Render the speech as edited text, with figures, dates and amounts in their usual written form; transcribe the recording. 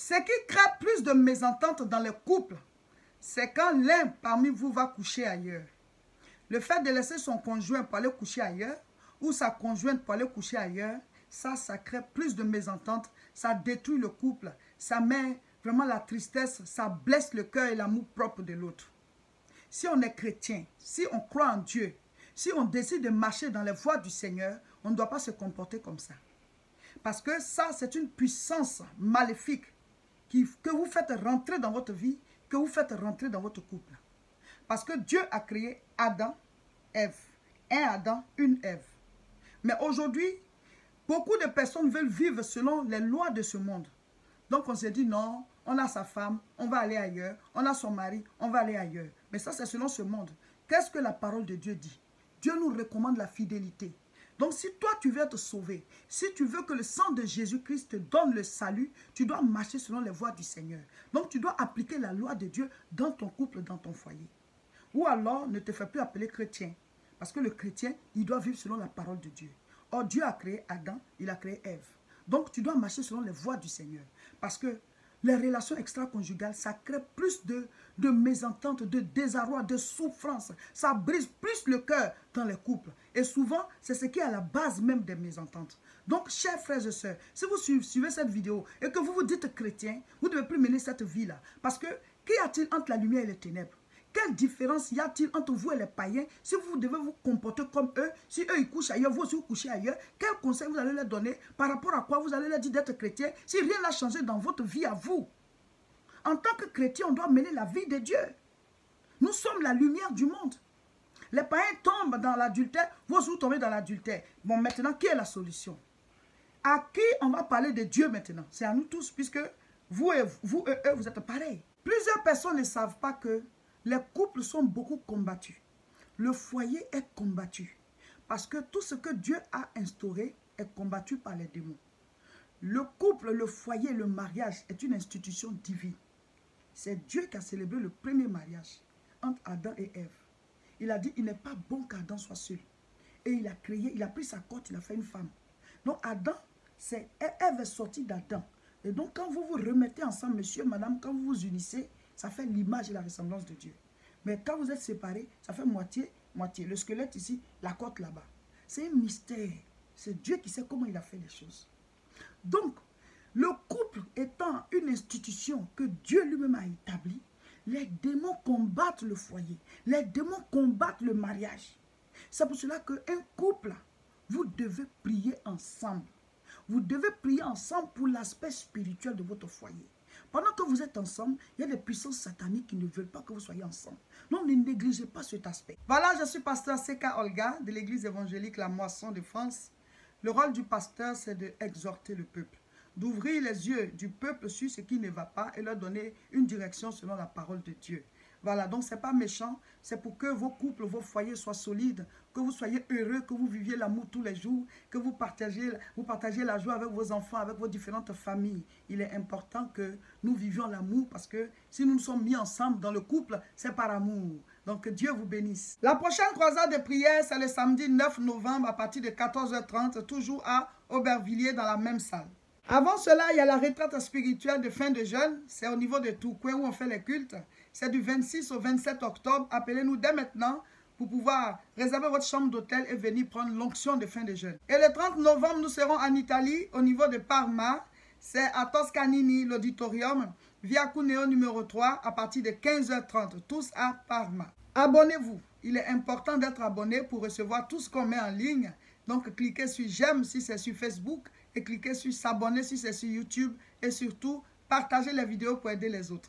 Ce qui crée plus de mésententes dans les couples, c'est quand l'un parmi vous va coucher ailleurs. Le fait de laisser son conjoint pour aller coucher ailleurs, ou sa conjointe pour aller coucher ailleurs, ça crée plus de mésententes, ça détruit le couple, ça met vraiment la tristesse, ça blesse le cœur et l'amour propre de l'autre. Si on est chrétien, si on croit en Dieu, si on décide de marcher dans les voies du Seigneur, on ne doit pas se comporter comme ça. Parce que ça, c'est une puissance maléfique que vous faites rentrer dans votre vie, que vous faites rentrer dans votre couple. Parce que Dieu a créé Adam, Ève. Un Adam, une Ève. Mais aujourd'hui, beaucoup de personnes veulent vivre selon les lois de ce monde. Donc on se dit non, on a sa femme, on va aller ailleurs. On a son mari, on va aller ailleurs. Mais ça, c'est selon ce monde. Qu'est-ce que la parole de Dieu dit? Dieu nous recommande la fidélité. Donc si toi tu veux être sauvé, si tu veux que le sang de Jésus-Christ te donne le salut, tu dois marcher selon les voies du Seigneur. Donc tu dois appliquer la loi de Dieu dans ton couple, dans ton foyer. Ou alors ne te fais plus appeler chrétien. Parce que le chrétien, il doit vivre selon la parole de Dieu. Or Dieu a créé Adam, il a créé Ève. Donc tu dois marcher selon les voies du Seigneur. Parce que les relations extra-conjugales, ça crée plus de mésententes, de désarroi, de souffrance. Ça brise plus le cœur dans les couples. Et souvent, c'est ce qui est à la base même des mésententes. Donc, chers frères et sœurs, si vous suivez cette vidéo et que vous vous dites chrétien, vous ne devez plus mener cette vie-là. Parce que, qu'y a-t-il entre la lumière et les ténèbres? Quelle différence y a-t-il entre vous et les païens? Si vous devez vous comporter comme eux, si eux ils couchent ailleurs, vous aussi vous couchez ailleurs, quel conseil vous allez leur donner? Par rapport à quoi vous allez leur dire d'être chrétien si rien n'a changé dans votre vie à vous? En tant que chrétien, on doit mener la vie de Dieu. Nous sommes la lumière du monde. Les païens tombent dans l'adultère, vous aussi vous tombez dans l'adultère. Bon, maintenant, qui est la solution? À qui on va parler de Dieu maintenant? C'est à nous tous, puisque vous et eux, vous êtes pareils. Plusieurs personnes ne savent pas que les couples sont beaucoup combattus. Le foyer est combattu. Parce que tout ce que Dieu a instauré est combattu par les démons. Le couple, le foyer, le mariage est une institution divine. C'est Dieu qui a célébré le premier mariage entre Adam et Ève. Il a dit, il n'est pas bon qu'Adam soit seul. Et il a créé, il a pris sa côte, il a fait une femme. Donc Adam, Ève est sortie d'Adam. Et donc quand vous vous remettez ensemble, monsieur, madame, quand vous vous unissez, ça fait l'image et la ressemblance de Dieu. Mais quand vous êtes séparés, ça fait moitié, moitié. Le squelette ici, la côte là-bas. C'est un mystère. C'est Dieu qui sait comment il a fait les choses. Donc, le couple étant une institution que Dieu lui-même a établie, les démons combattent le foyer. Les démons combattent le mariage. C'est pour cela qu'un couple, vous devez prier ensemble. Vous devez prier ensemble pour l'aspect spirituel de votre foyer. Pendant que vous êtes ensemble, il y a des puissances sataniques qui ne veulent pas que vous soyez ensemble. Donc, ne négligez pas cet aspect. Voilà, je suis pasteur Seka Olga de l'église évangélique La Moisson de France. Le rôle du pasteur, c'est d'exhorter le peuple, d'ouvrir les yeux du peuple sur ce qui ne va pas et leur donner une direction selon la parole de Dieu. Voilà, donc ce n'est pas méchant, c'est pour que vos couples, vos foyers soient solides, que vous soyez heureux, que vous viviez l'amour tous les jours, que vous partagez la joie avec vos enfants, avec vos différentes familles. Il est important que nous vivions l'amour parce que si nous nous sommes mis ensemble dans le couple, c'est par amour. Donc que Dieu vous bénisse. La prochaine croisade de prière, c'est le samedi 9 novembre à partir de 14h30, toujours à Aubervilliers dans la même salle. Avant cela, il y a la retraite spirituelle de fin de jeûne. C'est au niveau de Tourcoing où on fait les cultes. C'est du 26 au 27 octobre. Appelez-nous dès maintenant pour pouvoir réserver votre chambre d'hôtel et venir prendre l'onction de fin de jeûne. Et le 30 novembre, nous serons en Italie, au niveau de Parma. C'est à Toscanini, l'auditorium, via Cuneo numéro 3, à partir de 15h30, tous à Parma. Abonnez-vous. Il est important d'être abonné pour recevoir tout ce qu'on met en ligne. Donc, cliquez sur j'aime si c'est sur Facebook et cliquez sur s'abonner si c'est sur YouTube. Et surtout, partagez les vidéos pour aider les autres.